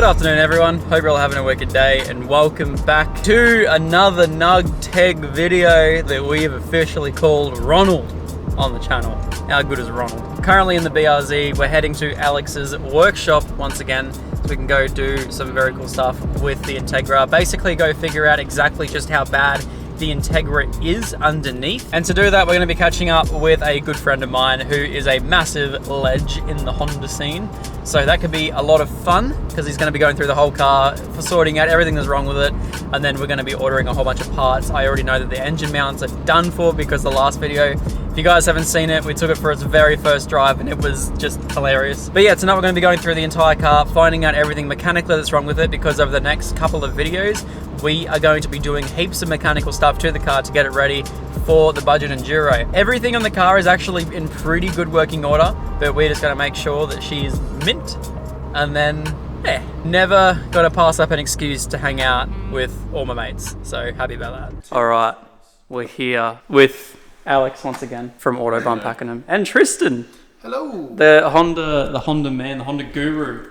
Good afternoon everyone, hope you're all having a wicked day and welcome back to another Nug Teg video that we have officially called Ronald on the channel. How good is Ronald? Currently in the BRZ, we're heading to Alex's workshop once again so we can go do some very cool stuff with the Integra. Basically go figure out exactly just how bad the Integra is underneath. And to do that, we're going to be catching up with a good friend of mine who is a massive ledge in the Honda scene. So that could be a lot of fun because he's going to be going through the whole car for sorting out everything that's wrong with it. And then we're going to be ordering a whole bunch of parts. I already know that the engine mounts are done for because the last video, if you guys haven't seen it, we took it for its very first drive and it was just hilarious. But yeah, tonight we're going to be going through the entire car, finding out everything mechanically that's wrong with it, because over the next couple of videos, we are going to be doing heaps of mechanical stuff to the car to get it ready for the budget enduro. Everything on the car is actually in pretty good working order, but we're just going to make sure that she's mint, and then yeah, never got to pass up an excuse to hang out with all my mates. So happy about that. All right, we're here with Alex once again from Autobahn Pakenham, and Tristan. Hello. The Honda man, the Honda guru.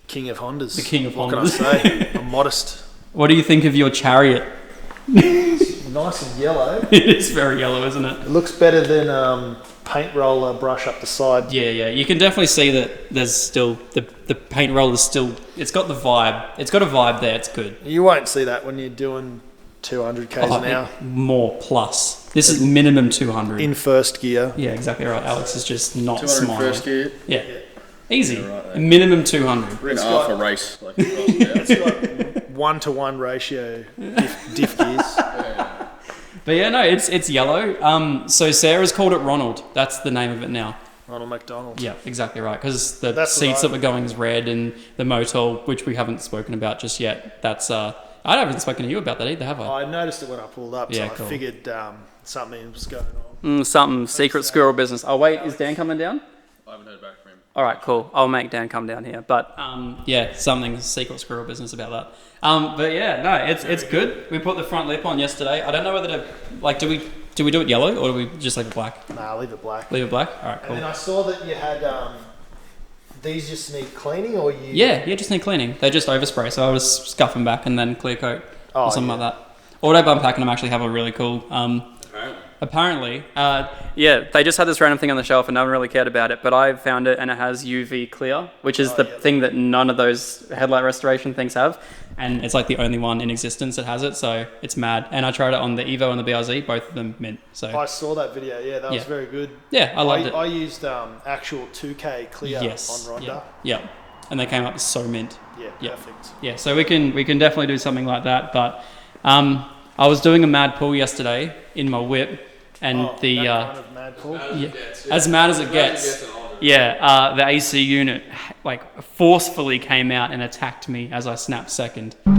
King of Hondas. The king of Hondas. Hondas. What can I say? I'm modest. What do you think of your Chariot? It's nice and yellow. It is very yellow, isn't it? It looks better than paint roller brush up the side. Yeah. You can definitely see that there's still, the paint roll is still, it's got the vibe. It's got a vibe there, it's good. You won't see that when you're doing 200 k's an hour. More plus. This is minimum 200. In first gear. Yeah, exactly right. Alex is just not 200 smiling. first gear. Yeah. Easy. Yeah, right, minimum 200. We're in half a race. Like it's It's got 1-to-1 ratio diff gears. But yeah, no, it's yellow. So Sarah's called it Ronald. That's the name of it now. Ronald McDonald. Yeah, exactly right. Because the That's seats right. that were going is red, and the Motul, which we haven't spoken about just yet. That's I haven't spoken to you about that either, have I? I noticed it when I pulled up, so Yeah, cool. I figured something was going on. Something secret squirrel business. Oh wait, is Dan coming down? I haven't heard back from him. All right, cool. I'll make Dan come down here. But yeah, something secret squirrel business about that. But yeah, no, it's good. We put the front lip on yesterday. I don't know whether to do we do it yellow or do we just leave it black? Nah, leave it black. Leave it black. All right, cool. And then I saw that you had these just need cleaning, or you? Yeah, just need cleaning. They just overspray, so I was scuffing back and then clear coat or something like that. Autobahn Pakenham actually have a really cool. Apparently, yeah, they just had this random thing on the shelf and no one really cared about it, but I found it and it has UV clear, which is the thing that none of those headlight restoration things have, and it's like the only one in existence that has it, so it's mad. And I tried it on the Evo and the BRZ, both of them mint. So I saw that video. Yeah, that was very good. Yeah, I loved it. I used actual 2K clear on Ronda. Yeah, and they came up so mint. Yeah, perfect. Yeah, so we can definitely do something like that. But I was doing a mad pull yesterday in my whip, and that kind of mad pull. As mad as it gets. Yeah, the AC unit like forcefully came out and attacked me as I snapped second. I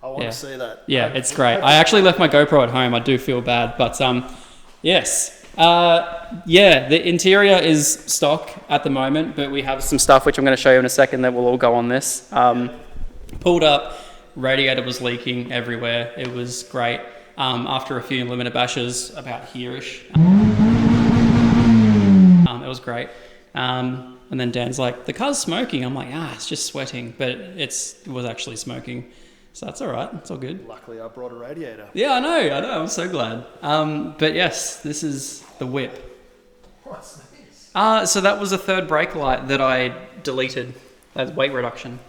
want to see that. Yeah, it's great. I actually left my GoPro at home. I do feel bad, but yes. Yeah, the interior is stock at the moment, but we have some stuff which I'm going to show you in a second that will all go on this. Pulled up, radiator was leaking everywhere. It was great. After a few limiter bashes, about here-ish, it was great. And then Dan's like, the car's smoking. I'm like, it's just sweating, but it was actually smoking. So that's all right. It's all good. Luckily, I brought a radiator. Yeah, I know. I'm so glad. But yes, this is the whip. What's this? So that was a third brake light that I deleted as weight reduction.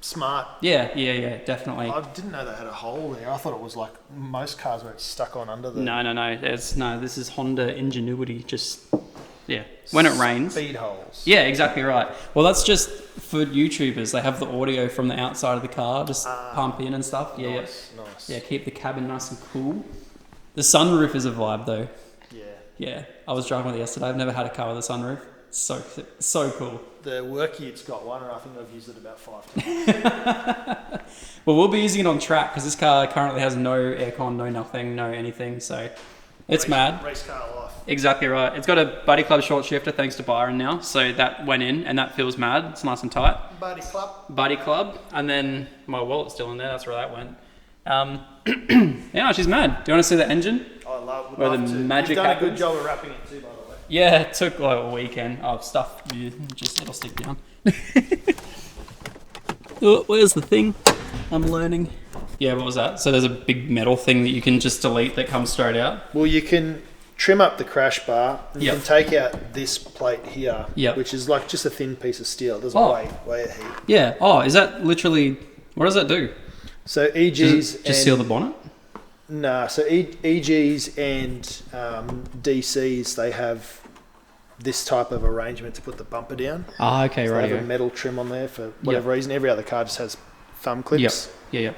Smart. Yeah, definitely. I didn't know they had a hole there. I thought it was like most cars where it's stuck on under the... No. This is Honda ingenuity. Just, yeah. When it rains. Speed holes. Yeah, exactly right. Well, that's just for YouTubers. They have the audio from the outside of the car, just pump in and stuff. Yeah, Nice. Yeah, keep the cabin nice and cool. The sunroof is a vibe though. Yeah. I was driving with it yesterday. I've never had a car with a sunroof. So cool. The workie's got one, and I think I've used it about 5 times. Well, we'll be using it on track because this car currently has no aircon, no nothing, no anything. So it's mad. Race car life. Exactly right. It's got a Buddy Club short shifter thanks to Byron now. So that went in and that feels mad. It's nice and tight. Buddy Club. And then my wallet's still in there. That's where that went. Yeah, she's mad. Do you want to see the engine? I love Where the to. magic You've done happens? a good job of wrapping it too, by the way. Yeah, it took like a weekend. Oh, stuff. Yeah, it'll stick down. Oh, where's the thing? I'm learning. Yeah, what was that? So there's a big metal thing that you can just delete that comes straight out? Well, you can trim up the crash bar. And Yep. You can take out this plate here, Yep. which is like just a thin piece of steel. It doesn't Oh. weigh a heap. Yeah. Oh, is that literally... What does that do? So EGs Just seal the bonnet? Nah, so EGs and DCs, they have this type of arrangement to put the bumper down. Ah, okay, So right. they have a metal trim on there for whatever reason. Every other car just has thumb clips. Yep.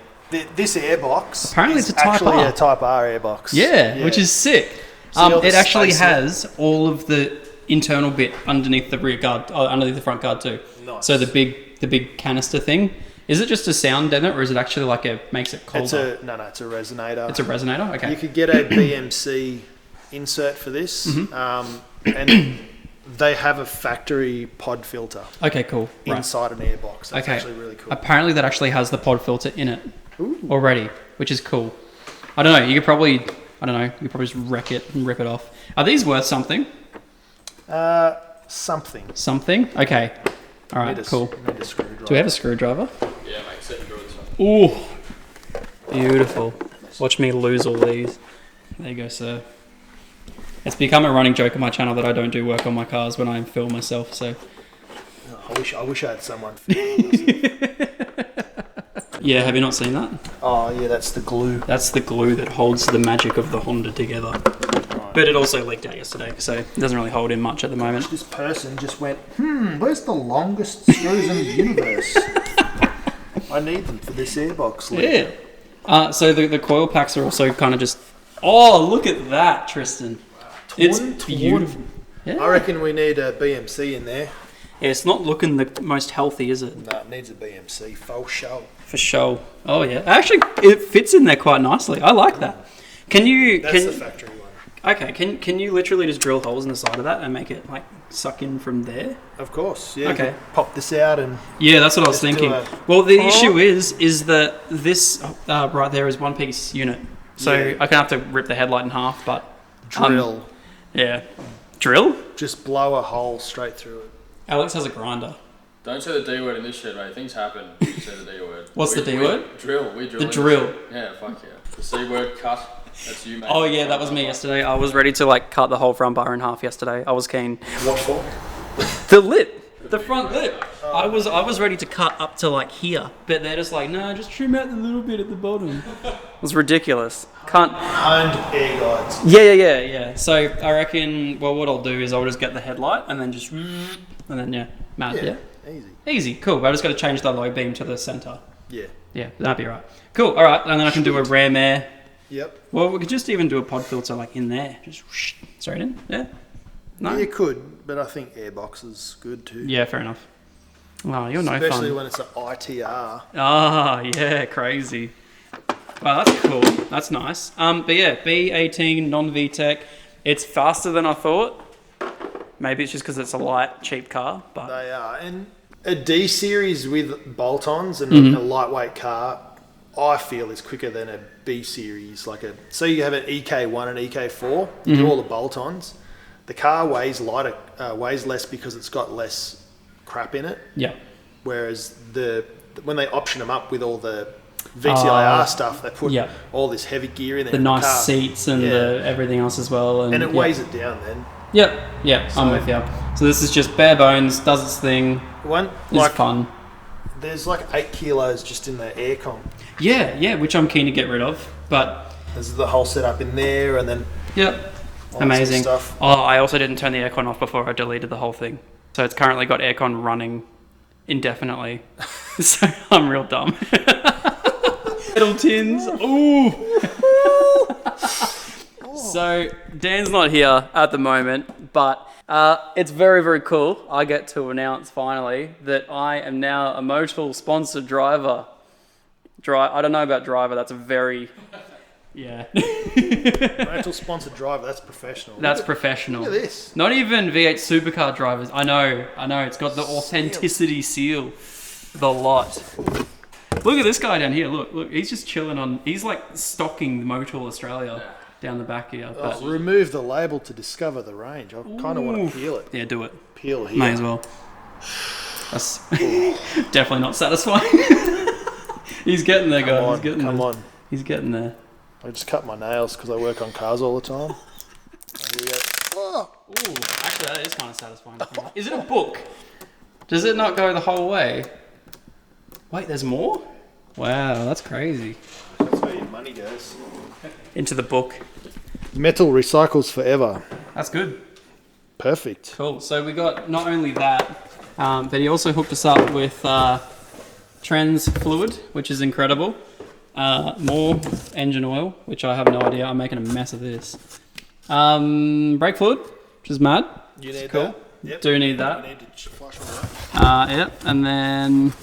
This airbox Apparently is it's a Type actually R. a Type R airbox. Yeah, which is sick. See all the It actually space has all of the internal bit underneath the rear guard, underneath the front guard too. Nice. So the big canister thing. Is it just a sound deadener, or is it actually like makes it colder? It's a resonator. It's a resonator. Okay. You could get a BMC insert for this, Mm-hmm. and they have a factory pod filter Okay. Cool. Right. inside an airbox. That's Okay. actually really cool. Apparently that actually has the pod filter in it Ooh. already, which is cool. I don't know. You could probably, just wreck it and rip it off. Are these worth something? Something. Something. Okay. All right. Cool. Need a screwdriver. Do we have a screwdriver? Yeah, mate, set and draw this one. Ooh, beautiful. Watch me lose all these. There you go, sir. It's become a running joke on my channel that I don't do work on my cars when I film myself, so... I wish I had someone. Yeah, have you not seen that? Oh, yeah, that's the glue. That's the glue that holds the magic of the Honda together. But it also leaked out yesterday, so it doesn't really hold in much at the moment. This person just went, where's the longest screws in the universe? I need them for this airbox. Yeah. So the coil packs are also kind of just... Oh, look at that, Tristan. It's beautiful. Yeah. I reckon we need a BMC in there. Yeah, it's not looking the most healthy, is it? No, it needs a BMC, for sure. For sure. Oh yeah. Actually, it fits in there quite nicely. I like that. Can you? That's the factory one. Okay. Can you literally just drill holes in the side of that and make it like suck in from there? Of course. Yeah. Okay. You could pop this out and. Yeah, that's what I was Just do thinking. a- Well, the issue is that this right there is one piece unit, so Yeah. I can have to rip the headlight in half. But Drill. yeah, drill. Just blow a hole straight through it. Alex has a grinder. Don't say the D word in this shit, mate. Things happen. You say the D word. What's the D word? Drill. We drill. The in drill. this shit. Yeah, fuck yeah. The C word, cut. That's you, mate. Oh yeah, that was me yesterday. I was ready to like cut the whole front bar in half yesterday. I was keen. What for? The lip, the front lip. I was ready to cut up to like here, but they're just like, no, just trim out the little bit at the bottom. It was ridiculous. Can't. Owned air guides. Yeah. So I reckon, well, what I'll do is I'll just get the headlight and then just, and then Matt, yeah. Easy, cool. I just got to change the low beam to the center. Yeah. That'd be right. Cool. All right, and then I can do a ram air. Yep. Well, we could just even do a pod filter like in there, just straight in. Yeah. No. Yeah, you could, but I think airbox is good too. Yeah, fair enough. Wow, you're no fun. Especially when it's an ITR. Ah, yeah, crazy. Wow, that's cool. That's nice. But yeah, B18 non-VTEC. It's faster than I thought. Maybe it's just because it's a light, cheap car, but They are. And a D series with bolt-ons and Mm-hmm. a lightweight car, I feel is quicker than a B series. So you have an EK1 and EK4, you Mm-hmm. do all the bolt-ons. The car weighs less because it's got less crap in it. yeah. Whereas when they option them up with all the VTIR stuff, they put yeah. all this heavy gear in there. The in nice car. seats and the everything else as well. And it yeah. weighs it down then. Yep, I'm with you. So this is just bare bones, does its thing, it's fun. There's like 8 kilos just in the aircon. Yeah, which I'm keen to get rid of, but... There's the whole setup in there and then... Yep. all Amazing. this stuff. Oh, I also didn't turn the aircon off before I deleted the whole thing. So it's currently got aircon running indefinitely. So I'm real dumb. Metal tins. Ooh. So Dan's not here at the moment, but it's very, very cool. I get to announce finally that I am now a Motul sponsored driver. I don't know about driver. That's a very... Yeah. Rental sponsored driver, that's professional. That's professional. Look at this. Not even V8 supercar drivers. I know. It's got the authenticity seal. The lot. Look at this guy down here. Look. He's just chilling on. He's like stocking Motul Australia. down the back here. But Remove the label to discover the range. I kind of want to peel it. yeah, do it. Peel here. May as well. That's definitely not satisfying. He's getting there, guys. Come on. He's getting there. I just cut my nails because I work on cars all the time. Here we go. Oh. Ooh, actually, that is kind of satisfying. Is it a book? Does it not go the whole way? Wait, there's more? Wow, that's crazy. That's where your money goes. Into the book. Metal recycles forever. That's good. Perfect. Cool. So we got not only that, but he also hooked us up with trans fluid, which is incredible. More engine oil, which I have no idea. I'm making a mess of this. Brake fluid, which is mad. You need cool. that? Yep. Do need that. You need to flush all that. Yep. And then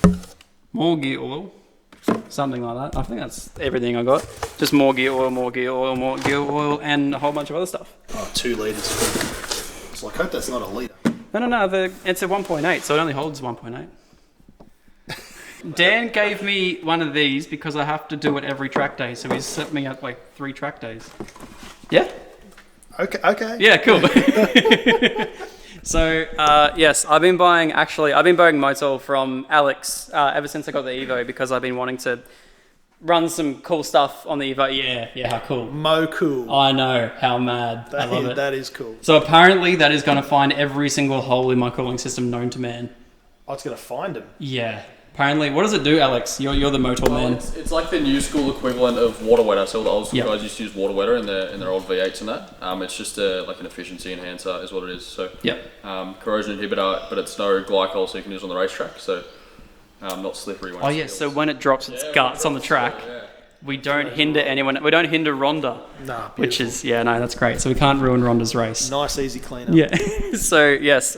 more gear oil. Something like that. I think that's everything I got. Just more gear oil, more gear oil, more gear oil, and a whole bunch of other stuff. Oh, 2 litres. So I hope that's not a litre. No. It's a 1.8, so it only holds 1.8. Dan gave me one of these because I have to do it every track day, so he's set me up like 3 track days. Yeah? Okay. Yeah, cool. So, yes, I've been buying Motul from Alex ever since I got the Evo because I've been wanting to run some cool stuff on the Evo. Yeah, how cool. Cool. I know, how mad. I love it. That is cool. So apparently that is going to find every single hole in my cooling system known to man. Oh, it's going to find them? Yeah. Apparently, what does it do, Alex? You're the Motul man. It's like the new school equivalent of water wetter. So all the old school Yep. guys used to use water wetter in their old V8s and that. It's just like an efficiency enhancer is what it is. So Yep. Corrosion inhibitor, but it's no glycol, so you can use on the racetrack. So not slippery. When Oh yeah, so when it drops its guts on the track, we don't hinder anyone. We don't hinder Rhonda. Nah, which is that's great. So we can't ruin Rhonda's race. nice, easy cleanup. Yeah. So yes,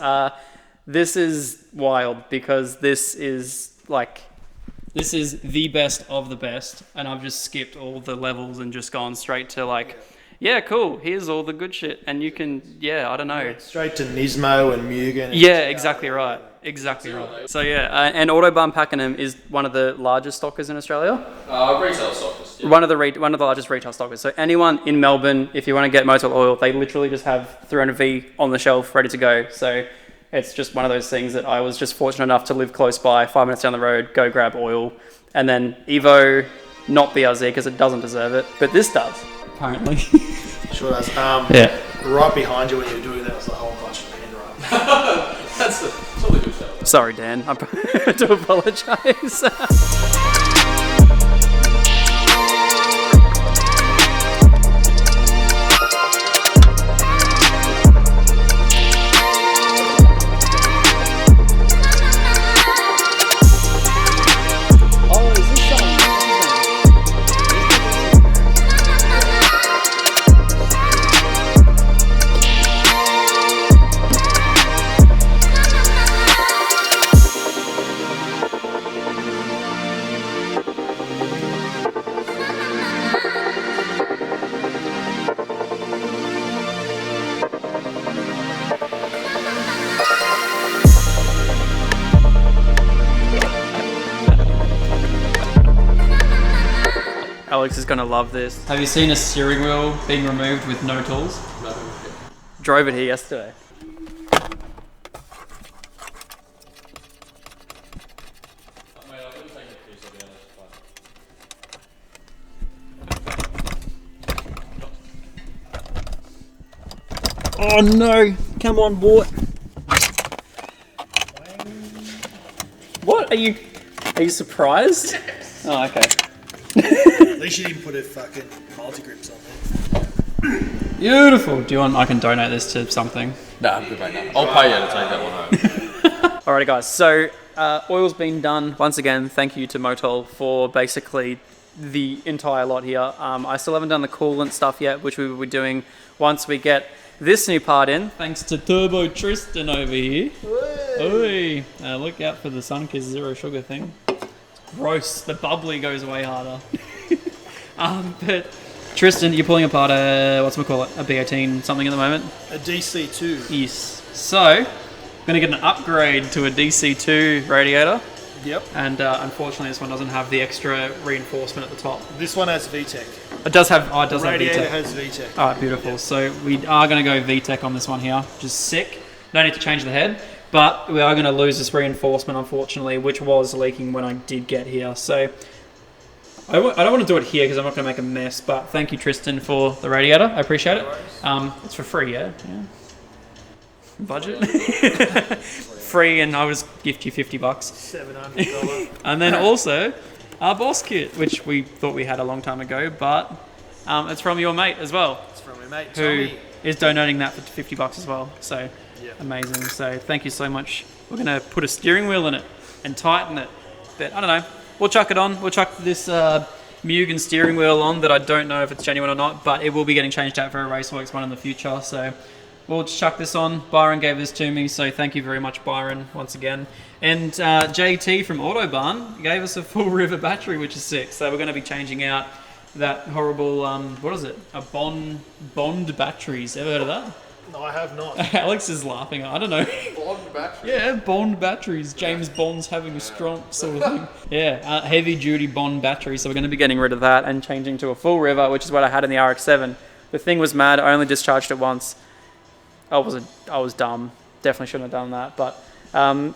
this is wild because this is the best of the best, and I've just skipped all the levels and just gone straight to cool, here's all the good shit, and you can, I don't know. Straight to Nismo and Mugen. Yeah, exactly right. So and Autobahn Pakenham is one of the largest stockers in Australia. Retail stockers. Yeah. One of the largest retail stockers. So anyone in Melbourne, if you want to get Motul oil, they literally just have 300V on the shelf ready to go. So it's just one of those things that I was just fortunate enough to live close by, 5 minutes down the road, go grab oil, and then Evo, not BRZ because it doesn't deserve it, but this does, apparently. Sure does. Right behind you when you were doing that was a whole bunch of pen wraps. That's all the good stuff. Sorry, Dan, I do apologise. Alex is going to love this. Have you seen a steering wheel being removed with no tools? No. Drove it here yesterday. Oh no! Come on, boy. What? Are you surprised? Oh, okay. At least you didn't put a fucking multi-grips on there. Beautiful. Do you want? I can donate this to something. Nah, I'm good right now. I'll pay you to take that one home. Alrighty, guys. So oil's been done once again. Thank you to Motul for basically the entire lot here. I still haven't done the coolant stuff yet, which we will be doing once we get this new part in. Thanks to Turbo Tristan over here. Oi. Look out for the Sunkist Zero Sugar thing. It's gross. The bubbly goes way harder. But Tristan, you're pulling apart a B18 something at the moment? A DC2. Yes. So, I'm going to get an upgrade to a DC2 radiator. Yep. And unfortunately, this one doesn't have the extra reinforcement at the top. This one has VTEC. It does have. Oh, it does have Radiator VTEC. has VTEC. All right, beautiful. So we are going to go VTEC on this one here, which is sick. No need to change the head, but we are going to lose this reinforcement, unfortunately, which was leaking when I did get here. So I don't want to do it here because I'm not going to make a mess, but thank you, Tristan, for the radiator. I appreciate it. It's for free, yeah? Budget? Free, and I will just gift you $50. $700. And then also our boss kit, which we thought we had a long time ago, but it's from your mate as well. It's from my mate, Who Tommy. is donating that for $50 as well. So Yeah. amazing. So thank you so much. We're going to put a steering wheel in it and tighten it. But I don't know. We'll chuck it on. We'll chuck this Mugen steering wheel on that I don't know if it's genuine or not, but it will be getting changed out for a Raceworks one in the future. So we'll just chuck this on. Byron gave this to me, so thank you very much, Byron, once again. And JT from Autobahn gave us a full river battery, which is sick. So we're going to be changing out that horrible, what is it? A Bond batteries. Ever heard of that? No, I have not. Alex is laughing. I don't know. Bond battery. Yeah, Bond batteries. James Bond's having a strong sort of thing. Yeah, heavy duty Bond battery. So we're going to be getting rid of that and changing to a full river, which is what I had in the RX-7. The thing was mad. I only discharged it once. I was dumb. Definitely shouldn't have done that. But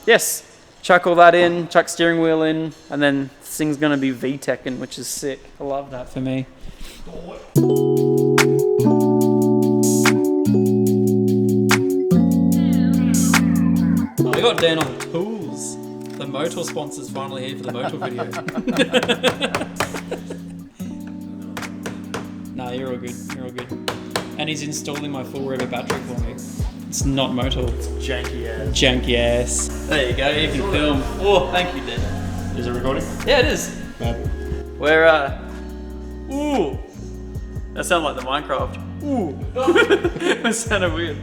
yes, chuck all that in, chuck steering wheel in, and then this thing's going to be VTECing, which is sick. I love that for me. We got Dan on tools. The Motul sponsor's finally here for the Motul video. Nah, you're all good. You're all good. And he's installing my full river battery for me. It's not Motul. Janky ass. Janky ass. There you go. You can film. Oh, thank you, Dan. Is it recording? Yeah, it is. Man. We're ooh. That sounded like the Minecraft. Ooh. That sounded weird.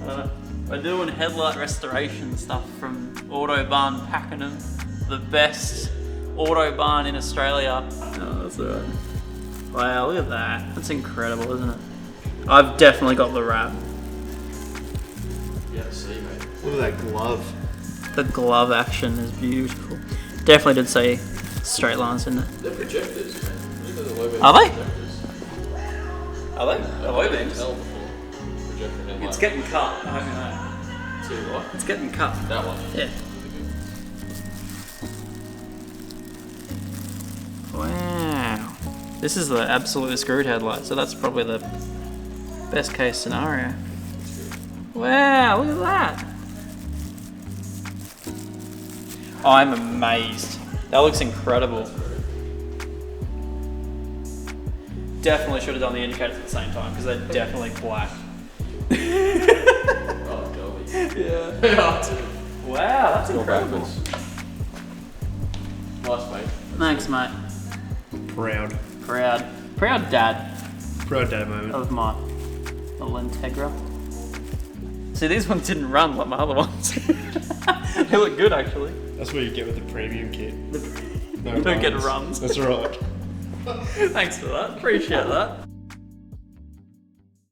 I don't know. We're doing headlight restoration stuff from Autobahn Pakenham, the best Autobahn in Australia. Oh, that's alright. Wow, look at that. That's incredible, isn't it? I've definitely got the wrap. Yeah, see, mate. Look at that glove. The glove action is beautiful. Definitely did say straight lines, didn't it? They're projectors, man. Look at the low beam Are they? projectors. Are they? The low beams? Hell before. Projector headlight. It's getting cut, I hope you know. See what? It's getting cut. That one. Yeah. Wow. This is the absolutely screwed headlight, so that's probably the best case scenario. Wow, look at that. I'm amazed. That looks incredible. Definitely should have done the indicators at the same time because they're definitely black. Oh, golly. Yeah. Wow, that's Go incredible. backwards. Nice, mate. Thanks, mate. Proud. Proud dad Proud dad moment. of my little Integra. See, these ones didn't run like my other ones. They look good, actually. That's what you get with the premium kit. No You don't get runs. runs. That's right. Thanks for that. Appreciate that.